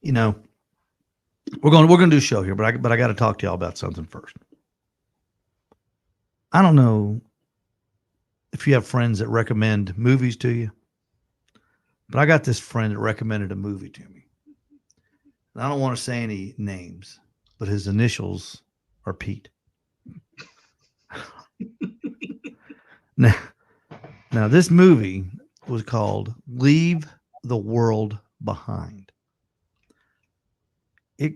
You know, we're gonna do a show here, but I got to talk to y'all about something first. I don't know if you have friends that recommend movies to you, but I got this friend that recommended a movie to me. And I don't want to say any names, but his initials are Pete. Now, now this movie was called Leave the World Behind. It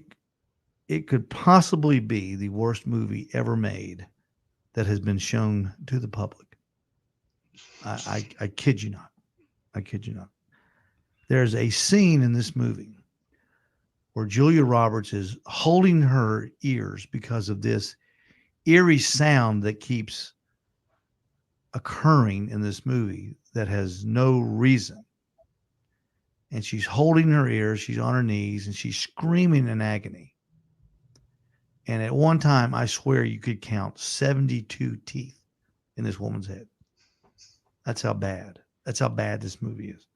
it could possibly be the worst movie ever made that has been shown to the public. I kid you not. I kid you not. There's a scene in this movie where Julia Roberts is holding her ears because of this eerie sound that keeps occurring in this movie that has no reason. And she's holding her ears, she's on her knees, and she's screaming in agony. And at one time, I swear you could count 72 teeth in this woman's head. That's how bad. That's how bad this movie is.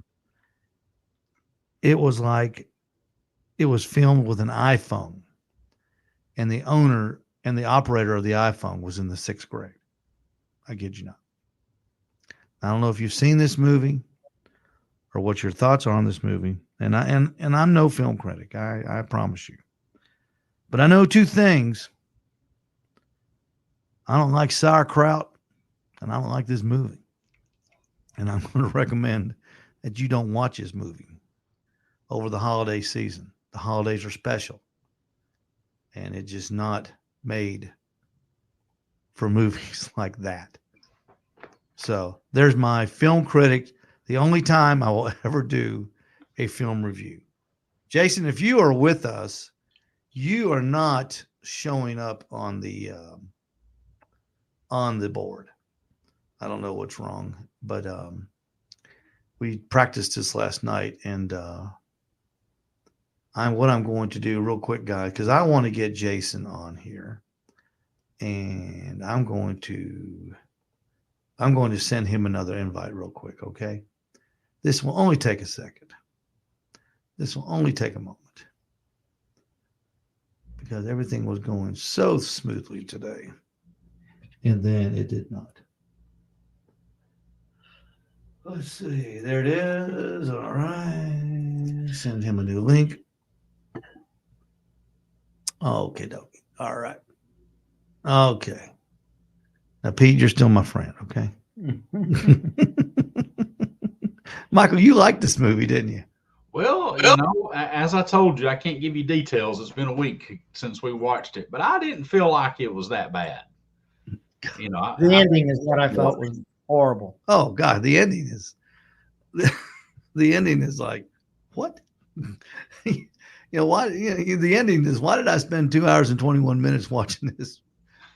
It was like it was filmed with an iPhone, and the owner and the operator of the iPhone was in the 6th grade. I kid you not. I don't know if you've seen this movie or what your thoughts are on this movie. And I'm no film critic. I promise you. But I know two things. I don't like sauerkraut, and I don't like this movie. And I'm going to recommend that you don't watch this movie over the holiday season. The holidays are special, and it's just not made for movies like that. So there's my film critic. The only time I will ever do a film review. Jason, if you are with us, you are not showing up on the board. I don't know what's wrong, but we practiced this last night, and what I'm going to do real quick, guys, because I want to get Jason on here, and I'm going to send him another invite real quick. Okay, this will only take a second. This will only take a moment because everything was going so smoothly today, and then it did not. Let's see. There it is. All right. Send him a new link. Okay, dokie. All right. Okay. Now, Pete, you're still my friend, okay? Michael, you liked this movie, didn't you? Well, as I told you, I can't give you details. It's been a week since we watched it, but I didn't feel like it was that bad. The ending is what I felt was horrible. Oh God, the ending is like what? Why? The ending is why did I spend 2 hours and 21 minutes watching this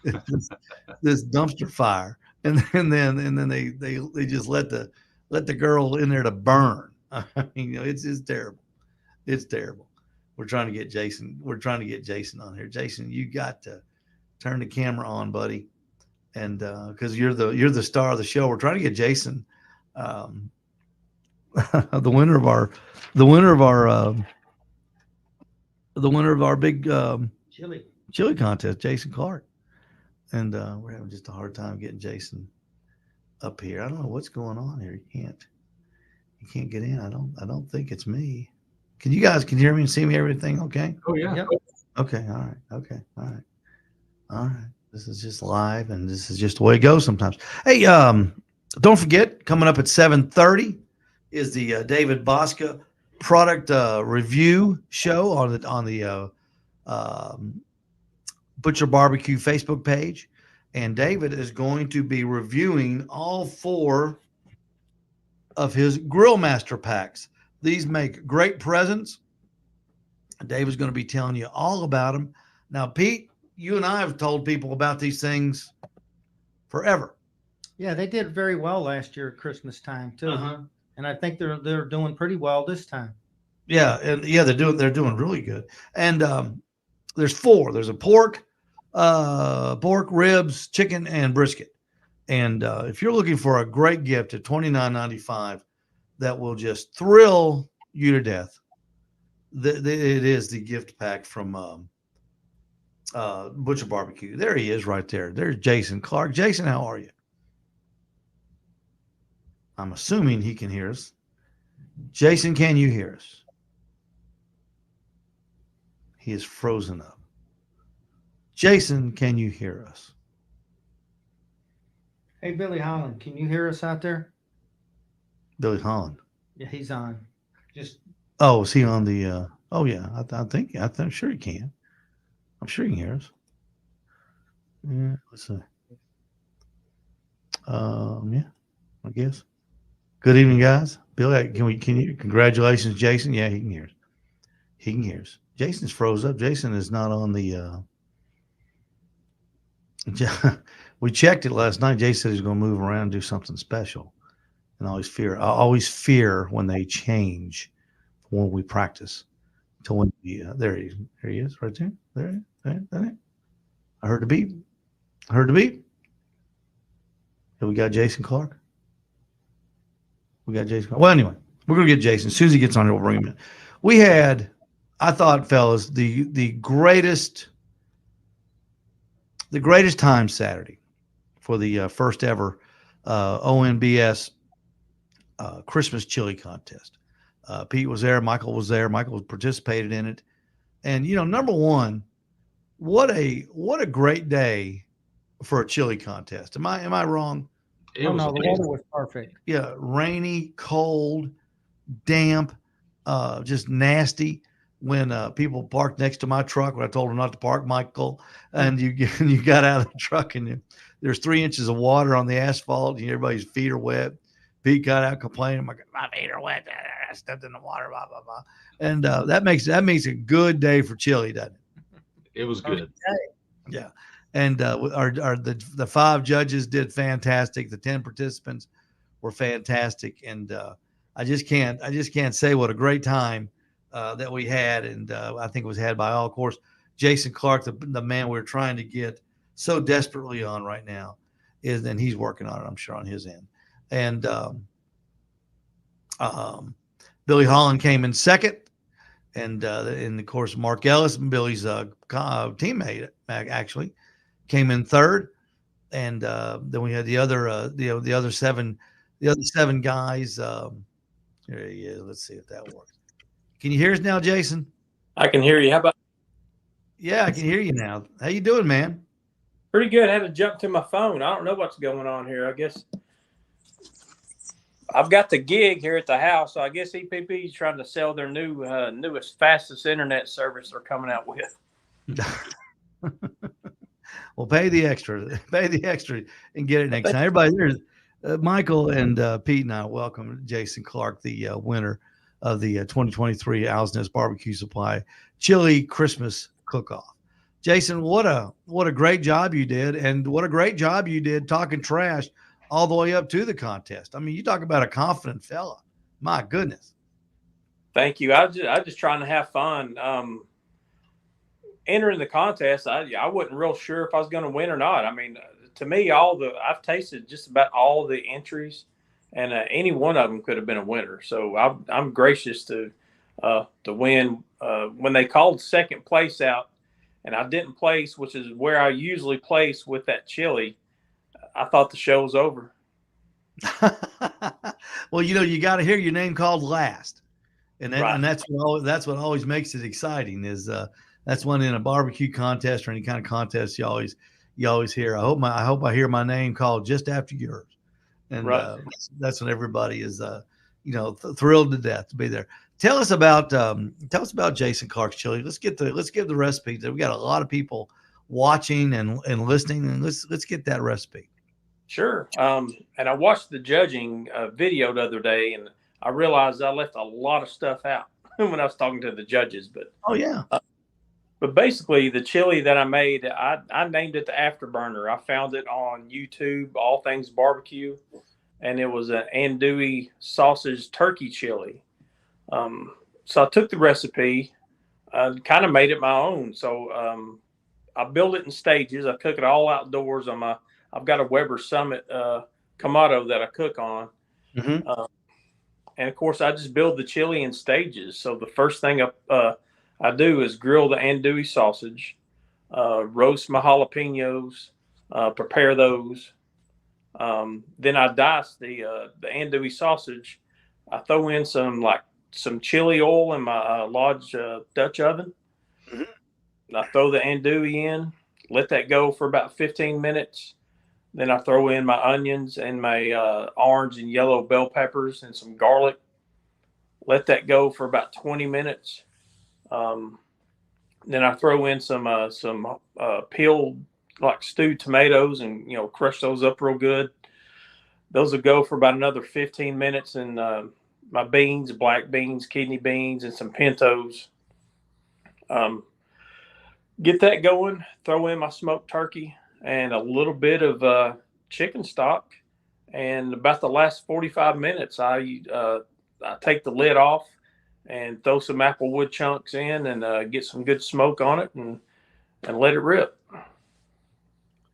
dumpster fire, and then they just let the girl in there to burn. I mean, it's terrible. It's terrible. We're trying to get Jason on here. Jason, you got to turn the camera on, buddy. And because you're the star of the show, we're trying to get Jason, the winner of our big chili contest, Jason Clark, and we're having just a hard time getting Jason up here. I don't know what's going on here. You can't get in. I don't think it's me. Can you hear me and see me? Everything okay? Oh yeah. Yep. Okay. All right. Okay. All right. This is just live, and this is just the way it goes sometimes. Hey, don't forget, coming up at 7:30 is the David Bosca product review show on the Butcher Barbecue Facebook page, and David is going to be reviewing all 4 of his Grill Master packs. These make great presents. David's going to be telling you all about them. Now, Pete, you and I have told people about these things forever. Yeah, they did very well last year at Christmas time too, and I think they're doing pretty well this time. Yeah, and they're doing really good. And there's 4. There's a pork, ribs, chicken, and brisket. And if you're looking for a great gift at $29.95 that will just thrill you to death, It is the gift pack from Butcher Barbecue. There he is, right there. There's Jason Clark. Jason, how are you? I'm assuming he can hear us. Jason, can you hear us? He is frozen up. Jason, can you hear us? Hey, Billy Holland, can you hear us out there? Billy Holland. Yeah, he's on. Just Oh, is he on the? Oh yeah, I'm sure he can. I'm sure he can hear us. Yeah, let's see. Yeah, I guess. Good evening, guys. Billy, can you? Congratulations, Jason. Yeah, he can hear us. He can hear us. Jason's froze up. Jason is not on the. We checked it last night. Jason said he's going to move around and do something special. And I always fear when they change when we practice. To when there he is, right there. There. I heard the beep. Here we got Jason Clark. Well, anyway, we're going to get Jason. As soon as he gets on here, we'll bring him in. We had, I thought, fellas, the greatest time Saturday for the first ever ONBS Christmas chili contest. Pete was there. Michael was there. Michael participated in it. And, number one, what a great day for a chili contest. Am I wrong? the weather was perfect. Yeah, rainy, cold, damp, just nasty. When people parked next to my truck, when I told them not to park, Michael, and you got out of the truck and there's 3 inches of water on the asphalt and everybody's feet are wet. Pete got out complaining, my feet are wet, I stepped in the water, blah blah blah, and that makes a good day for chili, doesn't it? It was good. Yeah. And the 5 judges did fantastic. The 10 participants were fantastic, and I just can't say what a great time that we had, and I think it was had by all. Of course, Jason Clark, the man we're trying to get so desperately on right now, and he's working on it, I'm sure, on his end. And Billy Holland came in second, and of course Mark Ellis, Billy's teammate, actually came in third, and then we had the other seven guys. Here he is. Let's see if that works. Can you hear us now, Jason? I can hear you. How about? Yeah, I can hear you now. How you doing, man? Pretty good. I had to jump to my phone. I don't know what's going on here. I guess I've got the gig here at the house, so I guess EPP is trying to sell their newest, fastest internet service they're coming out with. Well, pay the extra, and get it next time. Everybody, there's Michael and Pete and I welcome Jason Clark, the winner of the 2023 Owls Nest BBQ Supply Chili Christmas Cook-Off. Jason, what a great job you did, and what a great job you did talking trash all the way up to the contest. I mean, you talk about a confident fella. My goodness. Thank you. I was just trying to have fun. Entering the contest, I wasn't real sure if I was going to win or not. I mean, to me, I've tasted just about all the entries, and any one of them could have been a winner. So I'm gracious to win. When they called second place out, and I didn't place, which is where I usually place with that chili, I thought the show was over. Well, you got to hear your name called last, and Right. and that's what always makes it exciting. Is that's when in a barbecue contest or any kind of contest you always hear. I hope I hear my name called just after yours, and Right. That's when everybody is thrilled to death to be there. Tell us about Jason Clark's chili. Let's give the recipe. We got a lot of people watching and listening, and let's get that recipe. Sure. And I watched the judging video the other day, and I realized I left a lot of stuff out when I was talking to the judges. But oh yeah. But basically, the chili that I made, I named it the Afterburner. I found it on YouTube, All Things Barbecue, and it was an andouille sausage turkey chili. So I took the recipe, kind of made it my own. So I built it in stages. I cook it all outdoors on I've got a Weber Summit Kamado that I cook on. Mm-hmm. And of course, I just build the chili in stages. So the first thing I do is grill the andouille sausage, roast my jalapenos, prepare those. Then I dice the andouille sausage. I throw in some chili oil in my large Dutch oven. Mm-hmm. I throw the andouille in, let that go for about 15 minutes. Then I throw in my onions and my orange and yellow bell peppers and some garlic. Let that go for about 20 minutes. Then I throw in some peeled like stewed tomatoes and crush those up real good. Those will go for about another 15 minutes, and my beans, black beans, kidney beans, and some pintos. Get that going. Throw in my smoked turkey and a little bit of chicken stock. And about the last 45 minutes, I take the lid off and throw some applewood chunks in and get some good smoke on it and let it rip.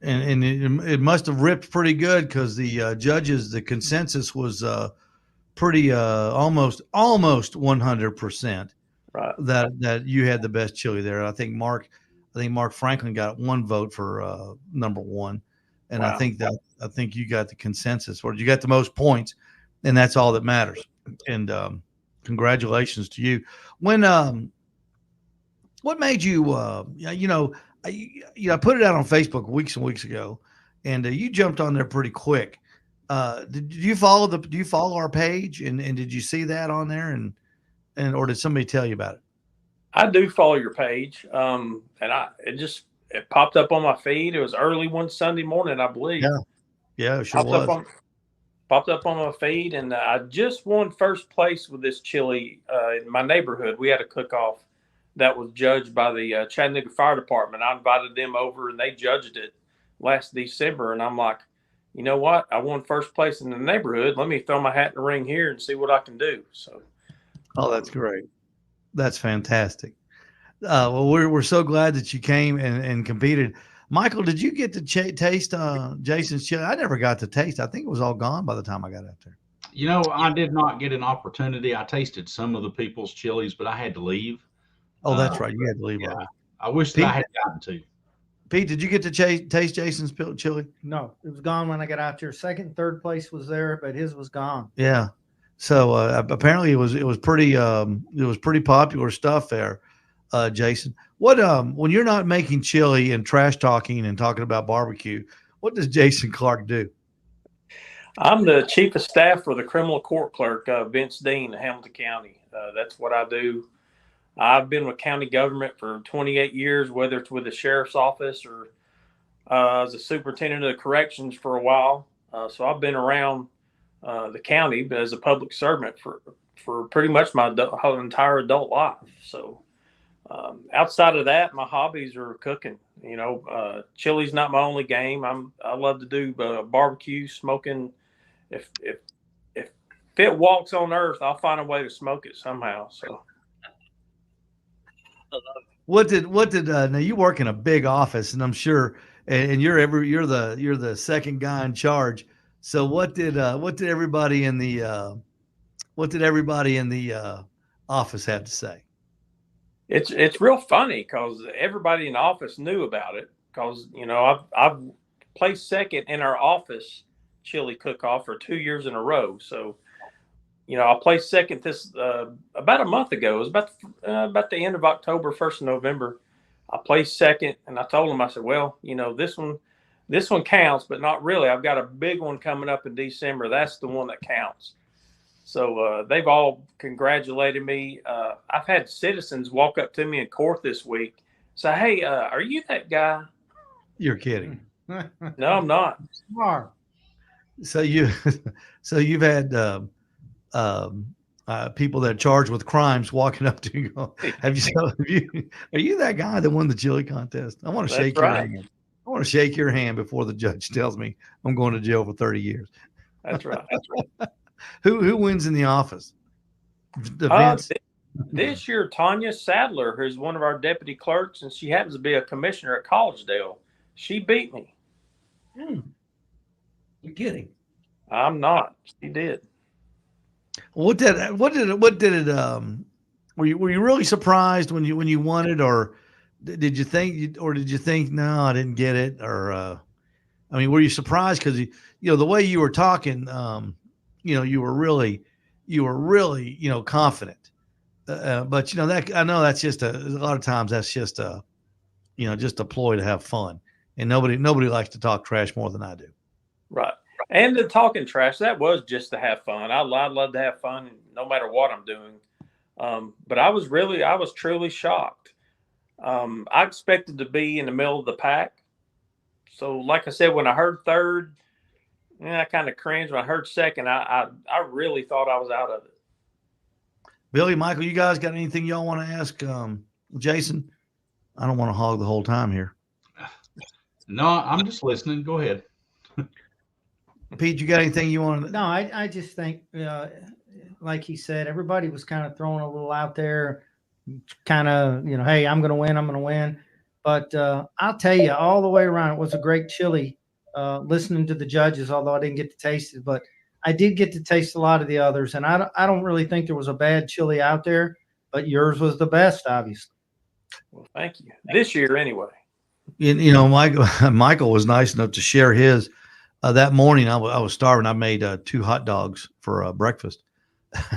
And it must have ripped pretty good because the judges, the consensus was pretty almost 100%. Right. That you had the best chili there. I think Mark Franklin got one vote for number one, and wow. I think you got the consensus, or you got the most points, and that's all that matters. And congratulations to you. When what made you I put it out on Facebook weeks and weeks ago, and you jumped on there pretty quick. Did you follow our page, and did you see that on there, and or did somebody tell you about it? I do follow your page, and it popped up on my feed. It was early one Sunday morning, I believe. Yeah, it sure was. Popped up on my feed, and I just won first place with this chili in my neighborhood. We had a cook-off that was judged by the Chattanooga Fire Department. I invited them over, and they judged it last December. And I'm like, you know what? I won first place in the neighborhood. Let me throw my hat in the ring here and see what I can do. So, oh, that's great. That's fantastic. Well, we're so glad that you came and competed. Michael, did you get to taste Jason's chili? I never got to taste. I think it was all gone by the time I got out there. I did not get an opportunity. I tasted some of the people's chilies, but I had to leave. Oh, that's right. You had to leave. Yeah, I wish that I had gotten to. Pete, did you get to taste Jason's chili? No, it was gone when I got out there. Second, third place was there, but his was gone. Yeah. So apparently it was pretty popular stuff there, Jason. What when you're not making chili and trash talking and talking about barbecue, what does Jason Clark do? I'm the chief of staff for the criminal court clerk, Vince Dean of Hamilton County. That's what I do. I've been with county government for 28 years, whether it's with the sheriff's office or as a superintendent of corrections for a while. So I've been around the county as a public servant for pretty much my whole entire adult life. So outside of that, my hobbies are cooking. Chili's not my only game. I love to do barbecue, smoking. If it walks on earth, I'll find a way to smoke it somehow. So. What did now you work in a big office, and I'm sure, and you're the second guy in charge. So what did everybody in the office have to say? It's real funny because everybody in the office knew about it because I've placed second in our office chili cook-off for 2 years in a row. So I placed second this about a month ago. It was about the end of October, 1st of November. I placed second, and I told them, I said, well, this one counts, but not really. I've got a big one coming up in December. That's the one that counts. So they've all congratulated me. I've had citizens walk up to me in court this week, say, hey, are you that guy? You're kidding. No, I'm not. Smart. So you've had people that are charged with crimes walking up to you. Are you that guy that won the chili contest? I want to shake your hand. I want to shake your hand before the judge tells me I'm going to jail for 30 years. That's right. Who wins in the office? This year, Tanya Sadler, who's one of our deputy clerks, and she happens to be a commissioner at Collegedale. She beat me. You're kidding. I'm not. She did. What did it were you really surprised when you won it, or did you think no, I didn't get it, or I mean, were you surprised because the way you were talking, you were really confident, but that I know that's just a lot of times that's just a just a ploy to have fun, and nobody likes to talk trash more than I do. Right. And the talking trash, that was just to have fun. I love to have fun no matter what I'm doing. But I was truly shocked. I expected to be in the middle of the pack. So, like I said, when I heard third, I kind of cringed. When I heard second, I really thought I was out of it. Billy, Michael, you guys got anything y'all want to ask Jason? I don't want to hog the whole time here. No, I'm just listening. Go ahead. Pete, you got anything you want to? No, I just think, like he said, everybody was kind of throwing a little out there, kind of, hey, I'm going to win. But I'll tell you, all the way around, it was a great chili. Listening to the judges, although I didn't get to taste it, but I did get to taste a lot of the others, and I don't really think there was a bad chili out there, but yours was the best, obviously. Well, thank you. This year, anyway. Michael was nice enough to share his. That morning, I was starving. I made 2 hot dogs for breakfast,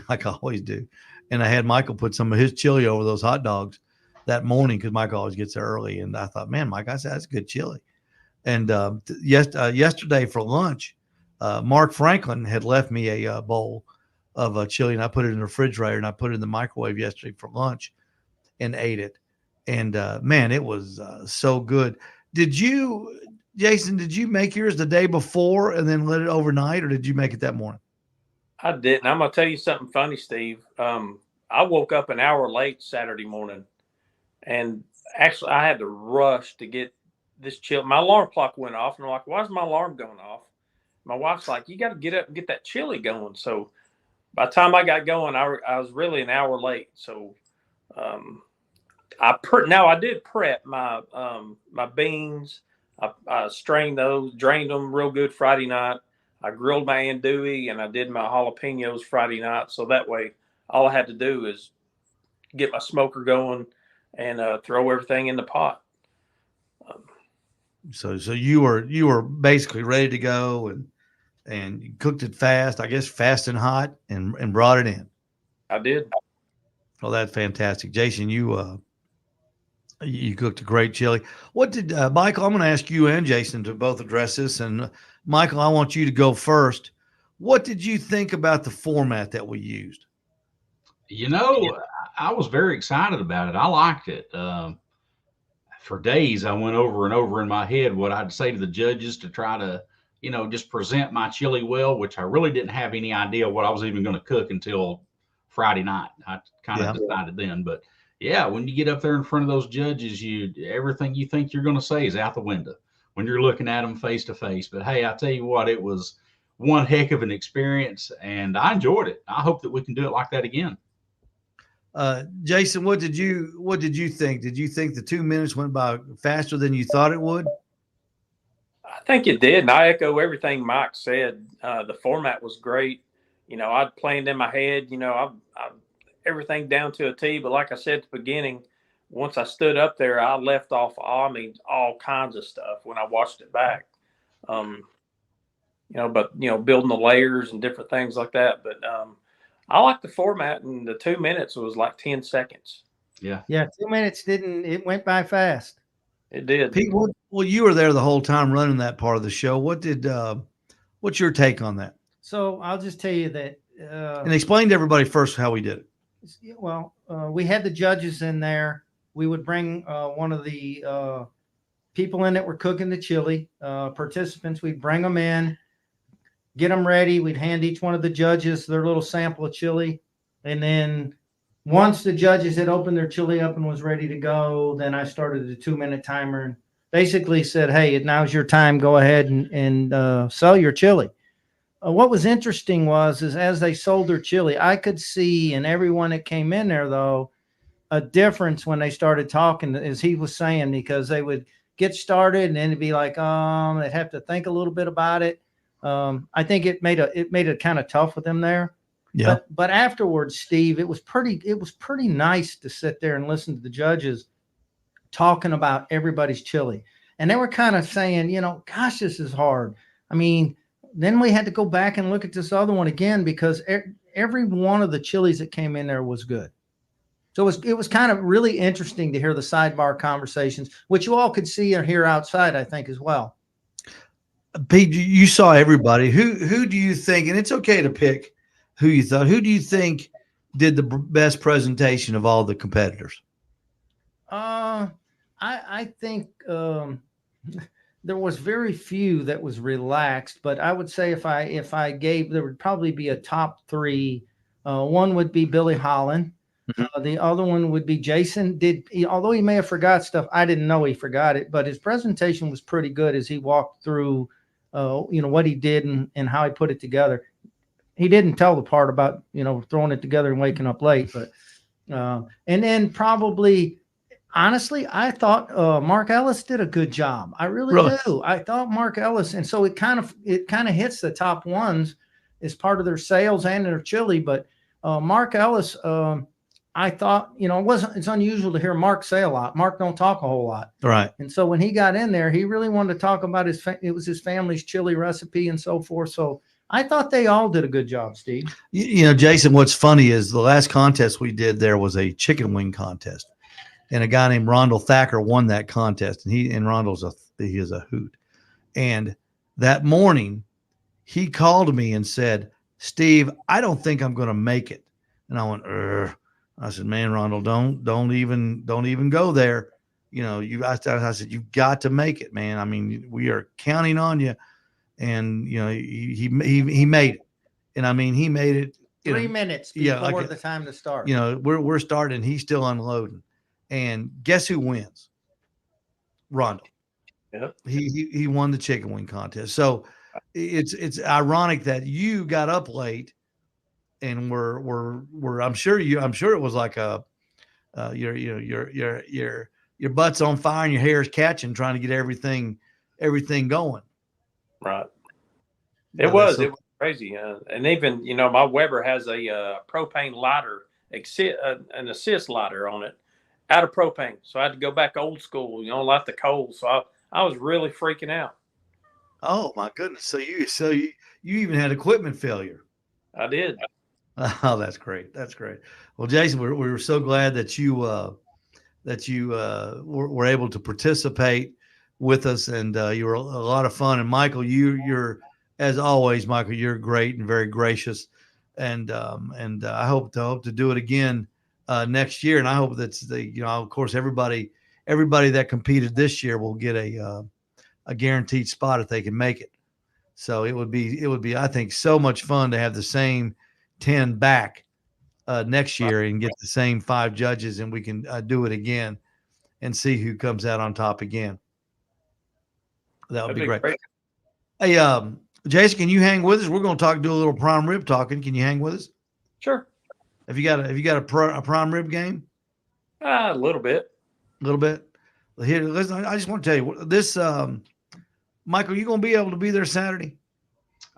like I always do, and I had Michael put some of his chili over those hot dogs that morning because Michael always gets there early, and I thought, man, Mike, I said that's good chili. And yesterday for lunch, Mark Franklin had left me a bowl of chili, and I put it in the refrigerator, and I put it in the microwave yesterday for lunch, and ate it. And man, it was so good. Jason, did you make yours the day before and then let it overnight, or did you make it that morning? I didn't. I'm going to tell you something funny, Steve. I woke up an hour late Saturday morning, and actually I had to rush to get this chili. My alarm clock went off, and I'm like, why is my alarm going off? My wife's like, you got to get up and get that chili going. So by the time I got going, I was really an hour late. So I did prep my my beans. I strained those, drained them real good Friday night. I grilled my andouille, and I did my jalapenos Friday night. So that way, all I had to do is get my smoker going and throw everything in the pot. So you were basically ready to go, and you cooked it fast, I guess, fast and hot, and brought it in. I did. Oh, that's fantastic, Jason. You cooked a great chili. What did Michael? I'm going to ask you and Jason to both address this. And Michael, I want you to go first. What did you think about the format that we used? I was very excited about it. I liked it. For days, I went over and over in my head what I'd say to the judges to try to, just present my chili well, which I really didn't have any idea what I was even going to cook until Friday night. I kind of decided then, but yeah, when you get up there in front of those judges, everything you think you're going to say is out the window when you're looking at them face to face. But hey, I tell you what, it was one heck of an experience, and I enjoyed it. I hope that we can do it like that again. Jason, what did you think? Did you think the 2 minutes went by faster than you thought it would? I think it did, and I echo everything Mike said. The format was great. I'd planned in my head. I everything down to a T. But like I said at the beginning, once I stood up there, I left off all kinds of stuff when I watched it back. Building the layers and different things like that. But I like the format, and the 2 minutes was like 10 seconds. Yeah. 2 minutes it went by fast. It did. Pete, well, you were there the whole time running that part of the show. What's your take on that? So I'll just tell you that. And explain to everybody first how we did it. Well, we had the judges in there. We would bring one of the people in that were cooking the chili, participants. We'd bring them in, get them ready. We'd hand each one of the judges their little sample of chili. And then once the judges had opened their chili up and was ready to go, then I started the 2 minute timer and basically said, hey, now's your time. Go ahead and sell your chili. What was interesting is as they sold their chili, I could see in everyone that came in there, though, a difference when they started talking, as he was saying, because they would get started and then it'd be like, they'd have to think a little bit about it. I think it made it kind of tough with them there. Yeah. But afterwards, Steve, it was pretty nice to sit there and listen to the judges talking about everybody's chili. And they were kind of saying, gosh, this is hard. I mean, then we had to go back and look at this other one again because every one of the chilies that came in there was good. So it was kind of really interesting to hear the sidebar conversations, which you all could see or hear outside, I think, as well. Pete, you saw everybody. Who do you think, and it's okay to pick who you thought, who do you think did the best presentation of all the competitors? I think there was very few that was relaxed, but I would say if I gave, there would probably be a top three. One would be Billy Holland. The other one would be Jason. Although he may have forgot stuff, I didn't know he forgot it, but his presentation was pretty good as he walked through, what he did and how he put it together. He didn't tell the part about, throwing it together and waking up late, but, and then probably, honestly, I thought Mark Ellis did a good job. I really do. I thought Mark Ellis, and so it kind of hits the top ones as part of their sales and their chili. But Mark Ellis, I thought, it's unusual to hear Mark say a lot. Mark don't talk a whole lot. Right. And so when he got in there, he really wanted to talk about it was his family's chili recipe and so forth. So I thought they all did a good job, Steve. Jason, what's funny is the last contest we did there was a chicken wing contest. And a guy named Rondell Thacker won that contest. And Rondell's he is a hoot. And that morning he called me and said, Steve, I don't think I'm going to make it. And I went, I said, man, Rondell, don't even go there. I said, you've got to make it, man. I mean, we are counting on you. And, he made it. And I mean, he made it 3 minutes before the time to start. We're starting, he's still unloading. And guess who wins? Rondell. Yep. He won the chicken wing contest. So it's ironic that you got up late and we're I'm sure it was like your butt's on fire and your hair is catching trying to get everything going. Right. It was crazy. And even, my Weber has a propane lighter, an assist lighter on it out of propane. So I had to go back old school, light the coal. So I was really freaking out. Oh my goodness. So you even had equipment failure. I did. Oh, that's great. That's great. Well, Jason, we were so glad that you were able to participate with us, and you were a lot of fun. And Michael, you're as always, Michael, you're great and very gracious, and I hope to do it again next year. And I hope that's of course, everybody that competed this year will get a guaranteed spot if they can make it. So it would be, I think, so much fun to have the same 10 back next year and get the same 5 judges, and we can do it again and see who comes out on top again. That would be great. Hey, Jason, can you hang with us? We're going to do a little prime rib talking. Can you hang with us? Sure. Have you got a prime rib game? A little bit. A little bit. Here, listen. I just want to tell you this. Michael, you going to be able to be there Saturday?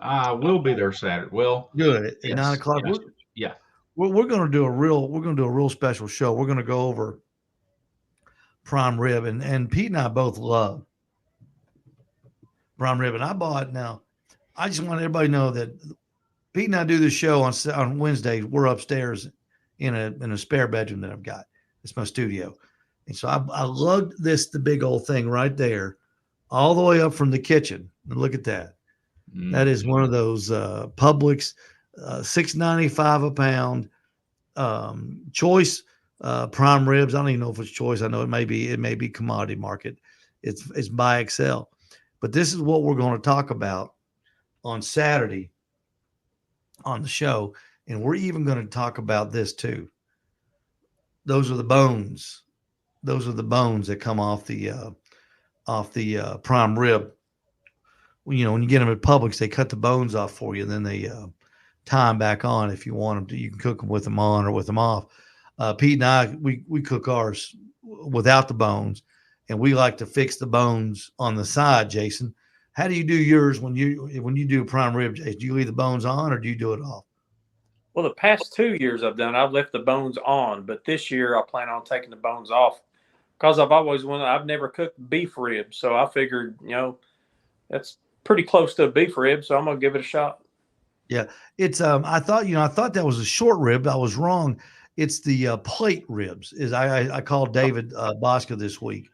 I will be there Saturday. Well, good at yes, 9 o'clock. Yes, yeah. We're going to do a real special show. We're going to go over prime rib, and Pete and I both love prime rib. And I just want everybody to know that Pete and I do this show on Wednesdays. We're upstairs in a spare bedroom that I've got. It's my studio. And so I lugged the big old thing right there all the way up from the kitchen. And look at that. Mm-hmm. That is one of those Publix $6.95 a pound choice prime ribs. I don't even know if it's choice. I know it may be commodity market. It's by Excel. But this is what we're going to talk about on Saturday on the show. And we're even going to talk about this too. Those are the bones. Those are the bones that come off the prime rib. When you get them at Publix, they cut the bones off for you, and then they tie them back on if you want them to. You can cook them with them on or with them off. Pete and I, we cook ours without the bones, and we like to fix the bones on the side. Jason, how do you do yours when you do prime rib? Jason, do you leave the bones on or do you do it off? Well, the past 2 years I've left the bones on, but this year I plan on taking the bones off because I've never cooked beef ribs. So I figured, that's pretty close to a beef rib. So I'm going to give it a shot. Yeah, it's I thought that was a short rib. I was wrong. It's the plate ribs. I called David Bosca this week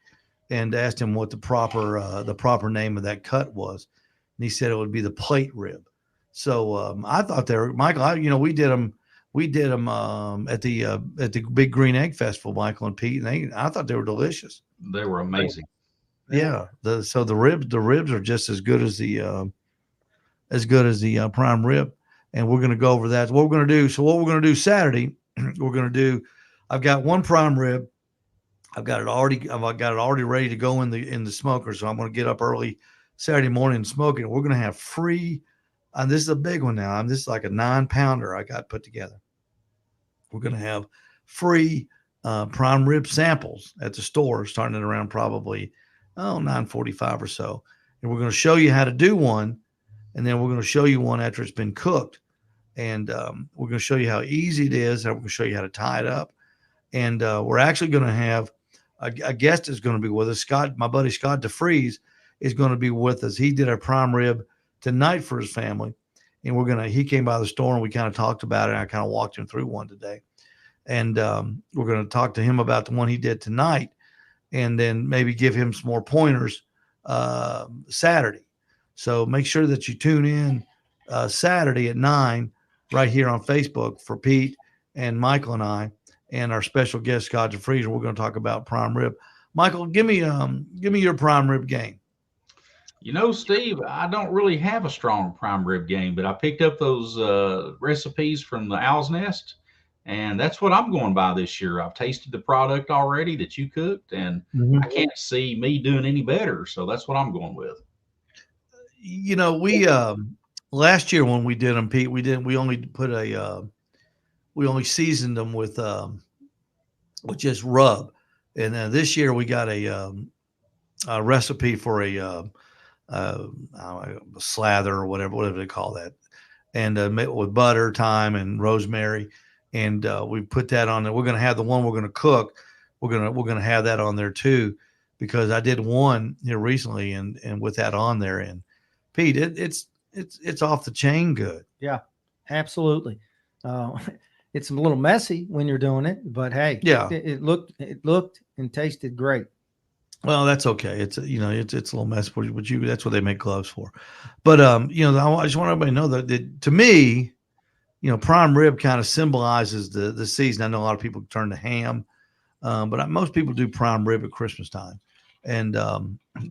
and asked him what the proper name of that cut was, and he said it would be the plate rib. So I thought they were Michael. We did them at the Big Green Egg Festival, Michael and Pete, and I thought they were delicious. They were amazing. Yeah, the ribs are just as good as the prime rib, and we're going to go over that. What we're going to do. So what we're going to do Saturday, we're going to do. I've got one prime rib. I've got it already ready to go in the smoker. So I'm going to get up early Saturday morning and smoke it. We're going to have free. And this is a big one now. This is like a 9-pounder I got put together. We're going to have free prime rib samples at the store, starting at around probably 9:45 or so. And we're going to show you how to do one. And then we're going to show you one after it's been cooked. And we're going to show you how easy it is. And we're going to show you how to tie it up. And we're actually going to have a guest is going to be with us. Scott, my buddy Scott DeFries, is going to be with us. He did a prime rib tonight for his family. And he came by the store and we kind of talked about it. And I kind of walked him through one today. And we're going to talk to him about the one he did tonight. And then maybe give him some more pointers Saturday. So make sure that you tune in Saturday at 9 right here on Facebook for Pete and Michael and I and our special guest Scott DeFries. We're going to talk about prime rib. Michael, give me your prime rib game. Steve, I don't really have a strong prime rib game, but I picked up those recipes from the Owls Nest, and that's what I'm going by this year. I've tasted the product already that you cooked, and I can't see me doing any better. So that's what I'm going with. We last year when we did them, Pete, we only seasoned them with just rub, and then this year we got a recipe for a slather or whatever they call that, and with butter, thyme, and rosemary, and we put that on there. We're going to have the one we're going to cook. We're going to have that on there too, because I did one here recently, and with that on there, and Pete, it's off the chain good. Yeah, absolutely. It's a little messy when you're doing it, but hey, yeah, it looked and tasted great. Well, that's okay. It's a little messy for you, but that's what they make gloves for. But I just want everybody to know that to me, prime rib kind of symbolizes the season. I know a lot of people turn to ham, but most people do prime rib at Christmas time, and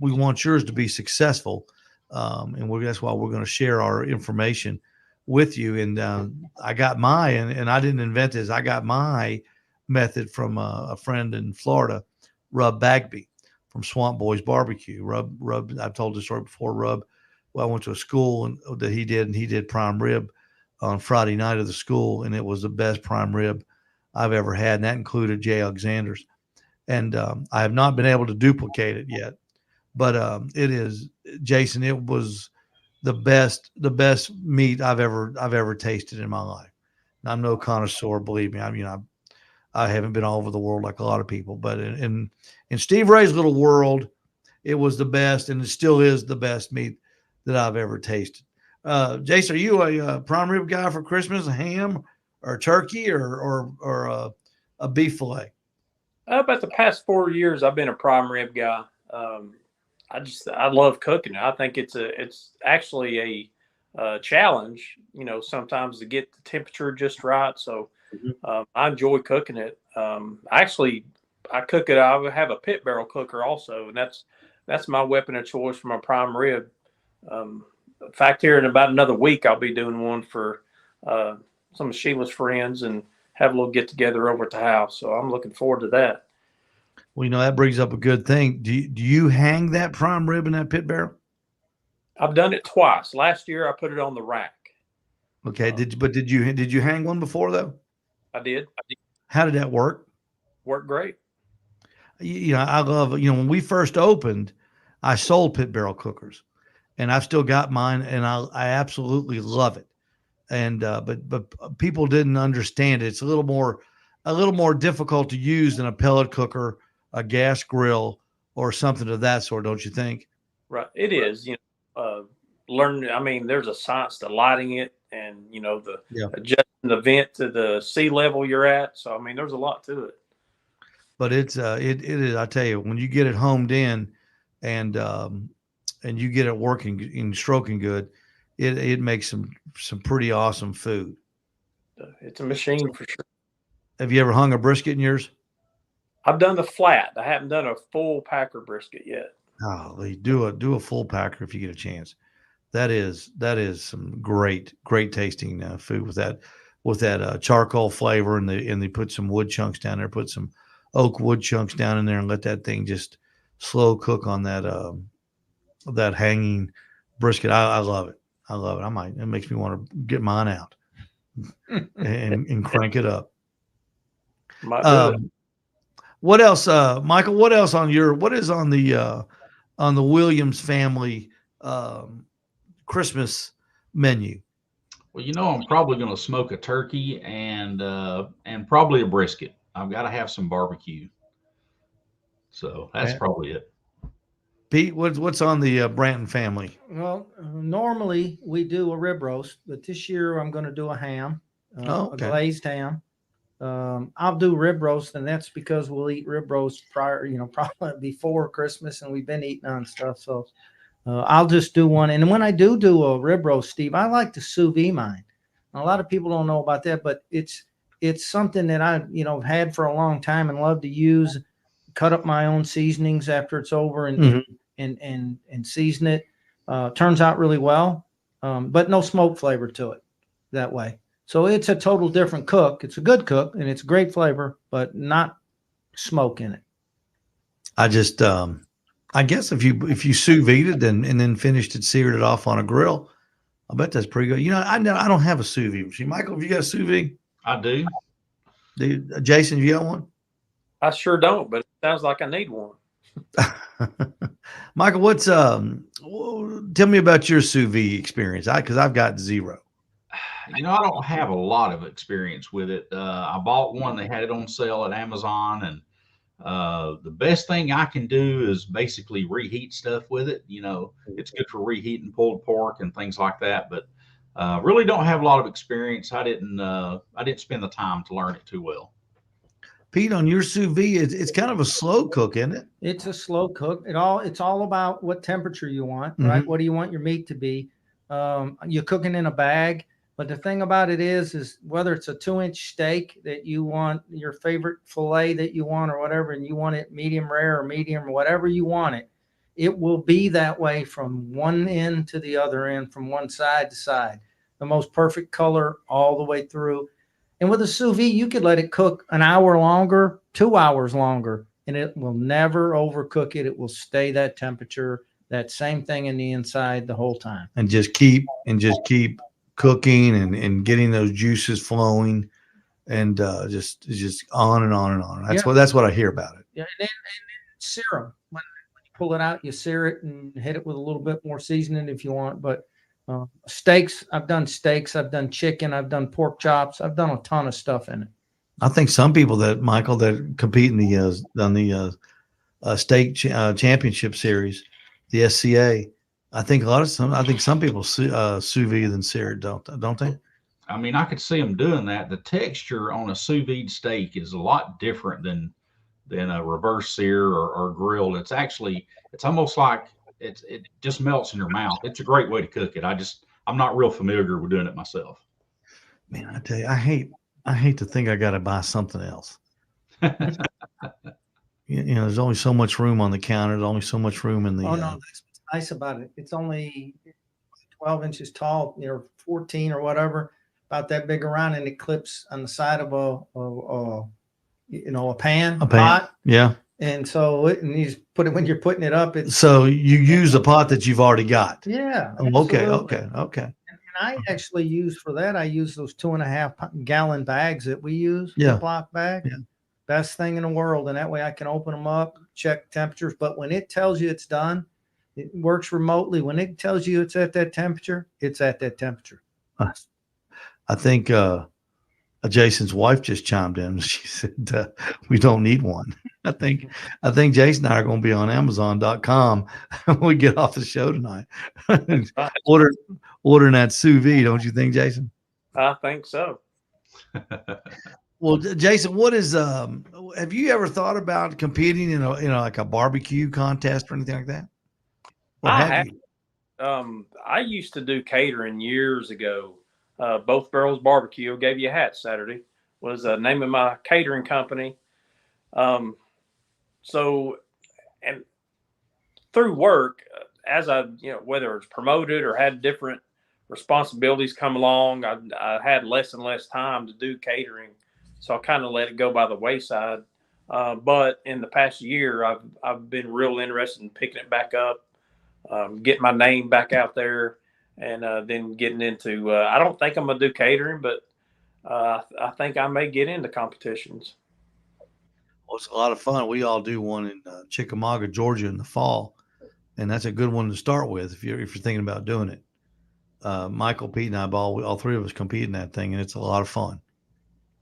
we want yours to be successful. And that's why we're going to share our information with you. And I got and I didn't invent this. I got my method from a friend in Florida, Rub Bagby from Swamp Boys Barbecue. Rub. I've told this story before. Rub. Well, I went to a school that he did prime rib on Friday night of the school, and it was the best prime rib I've ever had. And that included J. Alexander's. And I have not been able to duplicate it yet. But it is, Jason. It was the best meat I've ever tasted in my life. And I'm no connoisseur, believe me. I haven't been all over the world like a lot of people, but in Steve Ray's little world, it was the best, and it still is the best meat that I've ever tasted. Jason, are you a prime rib guy for Christmas? A ham or a turkey or a beef fillet? About the past 4 years, I've been a prime rib guy. I love cooking it. I think it's actually a challenge, sometimes to get the temperature just right. So I enjoy cooking it. I cook it. I have a pit barrel cooker also, and that's my weapon of choice for my prime rib. In fact, here in about another week, I'll be doing one for some of Sheila's friends and have a little get together over at the house. So I'm looking forward to that. Well, that brings up a good thing. Do you hang that prime rib in that pit barrel? I've done it twice. Last year, I put it on the rack. Okay. Did you hang one before though? I did. How did that work? Worked great. I love, when we first opened, I sold pit barrel cookers, and I've still got mine, and I absolutely love it. and but people didn't understand it. It's a little more difficult to use than a pellet cooker, a gas grill, or something of that sort. Don't you think? Right. It is, learn. I mean, there's a science to lighting it and, the Yeah. adjusting the vent to the sea level you're at. So, I mean, there's a lot to it. But it is. I tell you, when you get it homed in, and you get it working and stroking good, it makes some pretty awesome food. It's a machine for sure. Have you ever hung a brisket in yours? I've done the flat. I haven't done a full packer brisket yet. Oh, do a full packer if you get a chance. That is some great tasting food with that charcoal flavor, and they put some wood chunks down there, put some oak wood chunks down in there, and let that thing just slow cook on that hanging brisket. I love it. I love it. It makes me want to get mine out and crank it up. Might do it. What else, Michael? What else what is on the Williams family Christmas menu? Well, I'm probably going to smoke a turkey and probably a brisket. I've got to have some barbecue. So that's probably it. Pete, what's on the Branton family? Well, normally we do a rib roast, but this year I'm going to do a ham, a glazed ham. I'll do rib roast, and that's because we'll eat rib roast prior, probably before Christmas, and we've been eating on stuff. So I'll just do one. And when I do a rib roast, Steve, I like to sous vide mine. A lot of people don't know about that, but it's something that I, had for a long time and love to use. Cut up my own seasonings after it's over and season it. Turns out really well, but no smoke flavor to it that way. So it's a total different cook. It's a good cook and it's great flavor, but not smoke in it. I just, I guess if you sous vide it and then finished it, seared it off on a grill, I bet that's pretty good. I don't have a sous vide machine. Michael, have you got a sous vide? I do. Jason, have you got one? I sure don't, but it sounds like I need one. Michael, tell me about your sous vide experience. Because I've got zero. I don't have a lot of experience with it. I bought one. They had it on sale at Amazon, and the best thing I can do is basically reheat stuff with it. It's good for reheating pulled pork and things like that, but really don't have a lot of experience. I didn't spend the time to learn it too well. Pete, on your sous vide, it's kind of a slow cook, isn't it? It's a slow cook. It's all about what temperature you want, right? What do you want your meat to be? You're cooking in a bag, but the thing about it is whether it's a 2-inch steak that you want, your favorite fillet that you want or whatever, and you want it medium rare or medium or whatever you want it, it will be that way from one end to the other end, from one side to side. The most perfect color all the way through. And with a sous vide, you could let it cook an hour longer, 2 hours longer, and it will never overcook it. It will stay that temperature, that same thing in the inside the whole time. And just keep cooking and getting those juices flowing, and just on and on and on. That's what I hear about it. Yeah, and sear them. When you pull it out, you sear it and hit it with a little bit more seasoning if you want, but steaks, I've done chicken, I've done pork chops, I've done a ton of stuff in it. I think some people that compete in the state championship series, the SCA, I think some people sous vide than sear it, don't they? I mean, I could see them doing that. The texture on a sous vide steak is a lot different than a reverse sear or grilled. It's almost like it just melts in your mouth. It's a great way to cook it. I'm not real familiar with doing it myself. Man, I tell you, I hate to think I got to buy something else. There's only so much room on the counter. There's only so much room in the. Oh no, that's what's nice about it. It's only 12 inches tall, 14 or whatever, about that big around, and it clips on the side of a pan, pot. Yeah. And so you just put it when you're putting it up. So you use the pot that you've already got. Yeah. Okay. And I actually use those 2.5 gallon bags that we use. Yeah. Ziploc bag. Yeah. Best thing in the world. And that way I can open them up, check temperatures. But when it tells you it's done, it works remotely. When it tells you it's at that temperature, it's at that temperature. I think Jason's wife just chimed in. She said we don't need one. I think Jason and I are going to be on Amazon.com when we get off the show tonight. Right. Ordering that sous vide, don't you think, Jason? I think so. Well, Jason, what is have you ever thought about competing in like a barbecue contest or anything like that? Or I have have. you? I used to do catering years ago. Both Barrels Barbecue, gave you a hat Saturday, was the name of my catering company. So, and through work, as I, whether it's promoted or had different responsibilities come along, I had less and less time to do catering. So I kind of let it go by the wayside. But in the past year, I've been real interested in picking it back up, getting my name back out there, and then getting into. I don't think I'm gonna do catering, but I think I may get into competitions. Well, it's a lot of fun. We all do one in Chickamauga, Georgia, in the fall, and that's a good one to start with if you're thinking about doing it. Michael, Pete, and I, all three of us compete in that thing, and it's a lot of fun.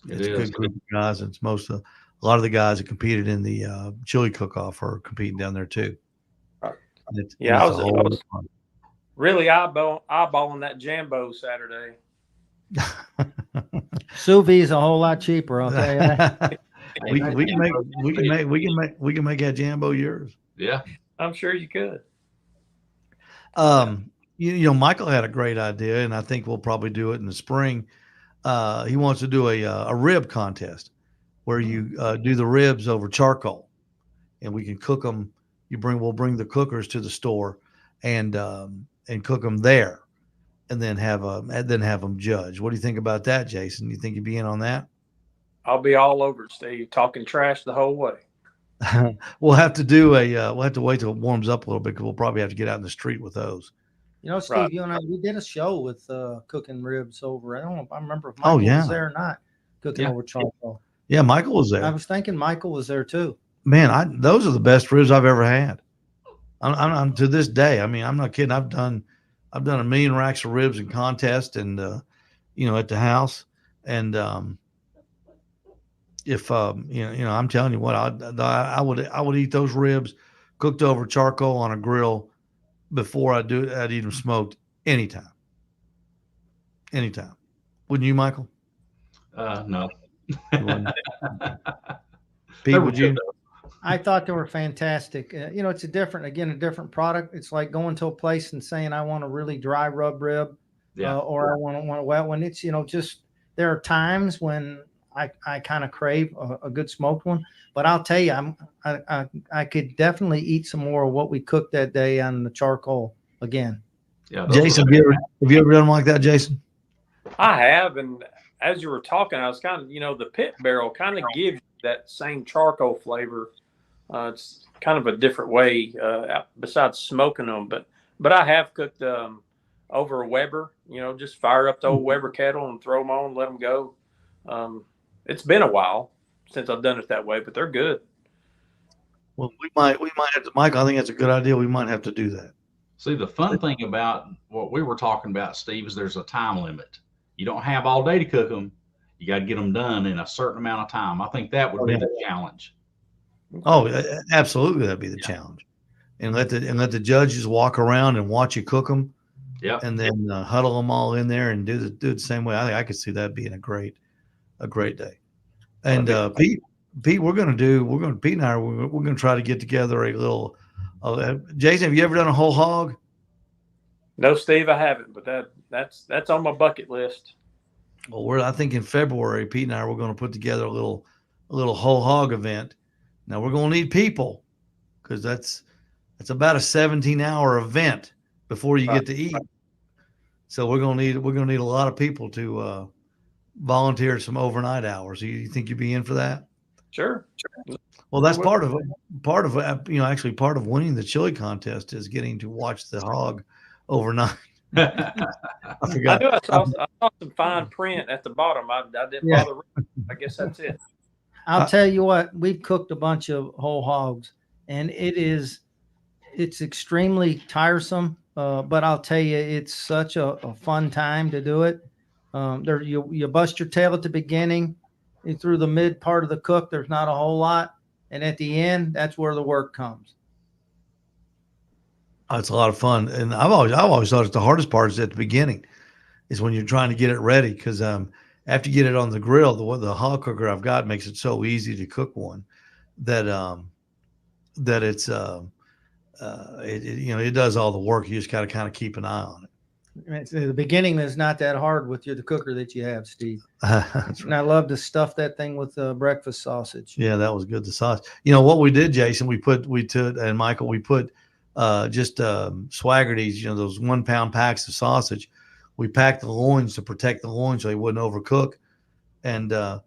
It's a good group of guys. It's a lot of the guys that competed in the chili cook-off are competing down there too. Yeah, I was really eyeballing that Jambo Saturday. Sous vide is a whole lot cheaper. I'll tell you that. we can make that Jambo yours. Yeah, I'm sure you could. Michael had a great idea, and I think we'll probably do it in the spring. He wants to do a rib contest where you do the ribs over charcoal, and we can cook them. We'll bring the cookers to the store, and cook them there, and then have them judge. What do you think about that, Jason? You think you'd be in on that? I'll be all over it, Steve. Talking trash the whole way. We'll have to wait till it warms up a little bit because we'll probably have to get out in the street with those. Steve, Right. you and I, we did a show with cooking ribs over. I don't know if I remember if Michael was there or not, cooking over charcoal. Yeah, Michael was there. I was thinking Michael was there too. Man, those are the best ribs I've ever had. I'm to this day. I mean, I'm not kidding. I've done a million racks of ribs in contest and at the house. And if I'm telling you what, I would eat those ribs cooked over charcoal on a grill before I'd eat them smoked anytime. Wouldn't you, Michael? No. Pete, would you? I thought they were fantastic. It's a different product. It's like going to a place and saying, I want a really dry rub rib, or I want a wet one. It's, just there are times when I kind of crave a good smoked one, but I'll tell you, I could definitely eat some more of what we cooked that day on the charcoal again. Yeah, Jason, have you ever done one like that, Jason? I have, and as you were talking, I was kind of, the pit barrel kind of gives you that same charcoal flavor. It's kind of a different way besides smoking them, but I have cooked over a Weber. Just fire up the old Weber kettle and throw them on, let them go. It's been a while since I've done it that way, but they're good. Well, we might have to, Mike. I think that's a good idea. We might have to do that. See, the fun thing about what we were talking about, Steve, is there's a time limit. You don't have all day to cook them. You got to get them done in a certain amount of time. I think that would be the challenge. Oh, absolutely, that'd be the challenge. And let the judges walk around and watch you cook them. Yeah. And then huddle them all in there and do the same way. I think I could see that being a great day. And Pete, Pete and I we're going to try to get together a little. Jason, have you ever done a whole hog? No, Steve, I haven't, but that's on my bucket list. Well, I think in February, Pete and I we're going to put together a little whole hog event. Now we're going to need people because that's about a 17-hour event before you get to eat. So we're going to need a lot of people to volunteer some overnight hours. You think you'd be in for that? Sure. Well, that's part of actually part of winning the chili contest is getting to watch the hog overnight. I forgot. I saw some fine print at the bottom. I didn't bother. I guess that's it. I'll tell you what, we've cooked a bunch of whole hogs, and it's extremely tiresome. But I'll tell you, it's such a fun time to do it. There you bust your tail at the beginning, and through the mid part of the cook. There's not a whole lot, and at the end, that's where the work comes. Oh, it's a lot of fun, and I've always thought it's the hardest part is at the beginning, is when you're trying to get it ready because after you get it on the grill, the hog cooker I've got makes it so easy to cook one that that it's it does all the work. You just got to kind of keep an eye on it. The beginning is not that hard with the cooker that you have, Steve. That's And I love to stuff that thing with breakfast sausage. Yeah, that was good. The sauce. You know what we did, Jason? And Michael, we put just Swaggerty's, those 1 pound packs of sausage. We packed the loins to protect the loins so they wouldn't overcook. And I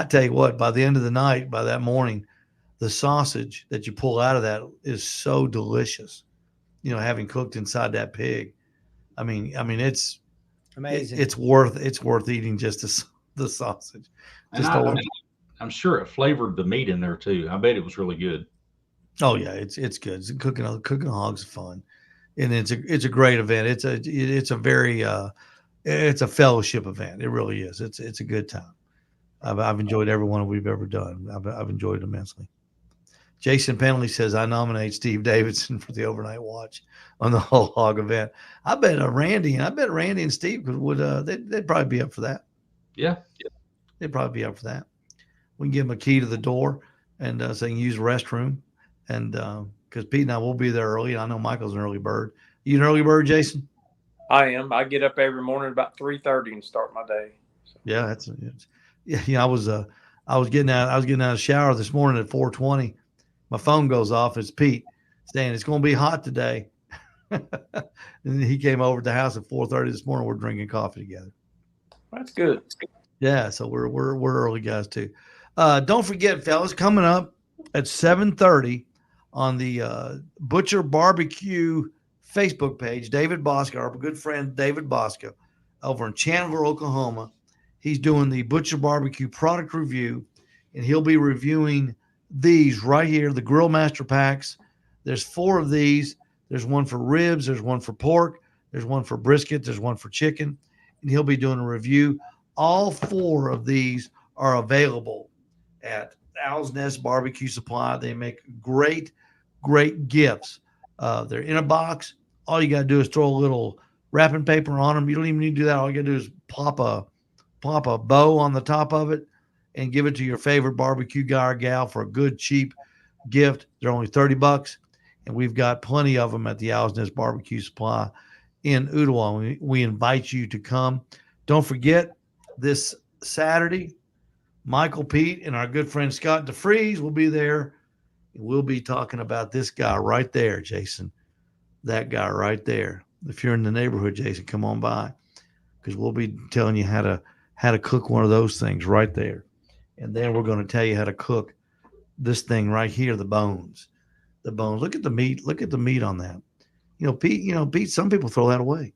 tell you what, by the end of the night, by that morning, the sausage that you pull out of that is so delicious. Having cooked inside that pig. I mean, it's Amazing. It's worth eating just the sausage. And I'm sure it flavored the meat in there too. I bet it was really good. Oh yeah, it's good. Cooking hogs is fun, and it's a great event. It's a very it's a fellowship event. It really is. It's a good time. I've enjoyed every one we've ever done. I've enjoyed it immensely. Jason Penley says, I nominate Steve Davidson for the overnight watch on the whole hog event. I bet Randy and Steve would they'd probably be up for that. Yeah. They'd probably be up for that. We can give them a key to the door and so they can use the restroom. And because Pete and I will be there early. I know Michael's an early bird. You an early bird, Jason? I am. I get up every morning about 3:30 and start my day. So. Yeah, I was getting out of the shower this morning at 4:20. My phone goes off. It's Pete saying it's going to be hot today. And he came over to the house at 4:30 this morning. We're drinking coffee together. That's good. Yeah, so we're early guys too. Don't forget, fellas, coming up at 7:30 on the Butcher Barbecue Facebook page, David Bosco, our good friend David Bosco, over in Chandler, Oklahoma. He's doing the Butcher Barbecue product review, and he'll be reviewing these right here, the Grill Master Packs. There's 4 of these. There's one for ribs. There's one for pork. There's one for brisket. There's one for chicken. And he'll be doing a review. All 4 of these are available at Owls Nest BBQ Supply. They make great gifts. They're in a box. All you got to do is throw a little wrapping paper on them. You don't even need to do that. All you got to do is plop a bow on the top of it and give it to your favorite barbecue guy or gal for a good, cheap gift. They're only $30, and we've got plenty of them at the Owls Nest Barbecue Supply in Ooltewah. We invite you to come. Don't forget, this Saturday, Michael, Pete, and our good friend Scott DeFries will be there. We'll be talking about this guy right there, Jason. That guy right there. If you're in the neighborhood, Jason, come on by, because we'll be telling you how to cook one of those things right there. And then we're going to tell you how to cook this thing right here, the bones. Look at the meat. Look at the meat on that. Pete, some people throw that away.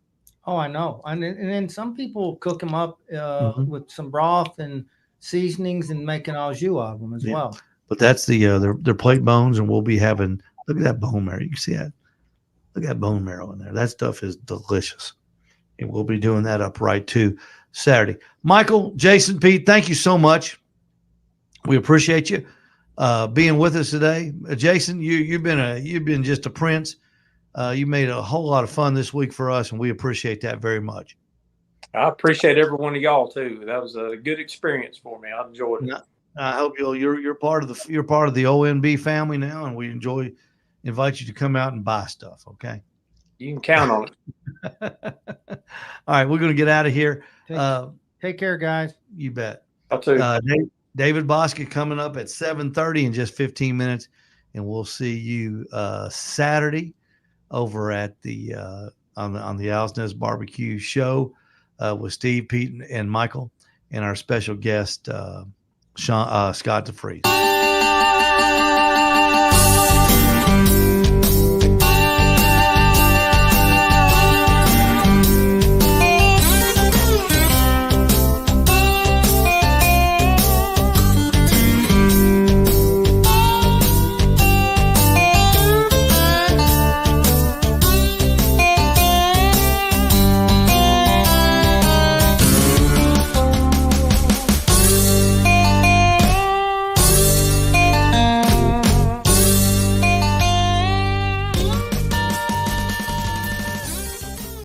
Oh, I know. And then some people cook them up with some broth and seasonings and make an au jus of them as well. But that's their plate bones, and we'll be having, look at that bone marrow. You can see that. Look at that bone marrow in there. That stuff is delicious. And we'll be doing that up right too Saturday. Michael, Jason, Pete, thank you so much. We appreciate you being with us today. Jason, you've been just a prince. You made a whole lot of fun this week for us, and we appreciate that very much. I appreciate every one of y'all too. That was a good experience for me. I enjoyed it. I hope you're part of the ONB family now, and we invite you to come out and buy stuff. Okay, you can count on it. All right, we're going to get out of here. Take care, guys. You bet. I'll too. David Bosca coming up at 7:30 in just 15 minutes, and we'll see you Saturday over at the on the Owls Nest Barbecue show with Steve, Pete, and Michael, and our special guest Scott DeFries.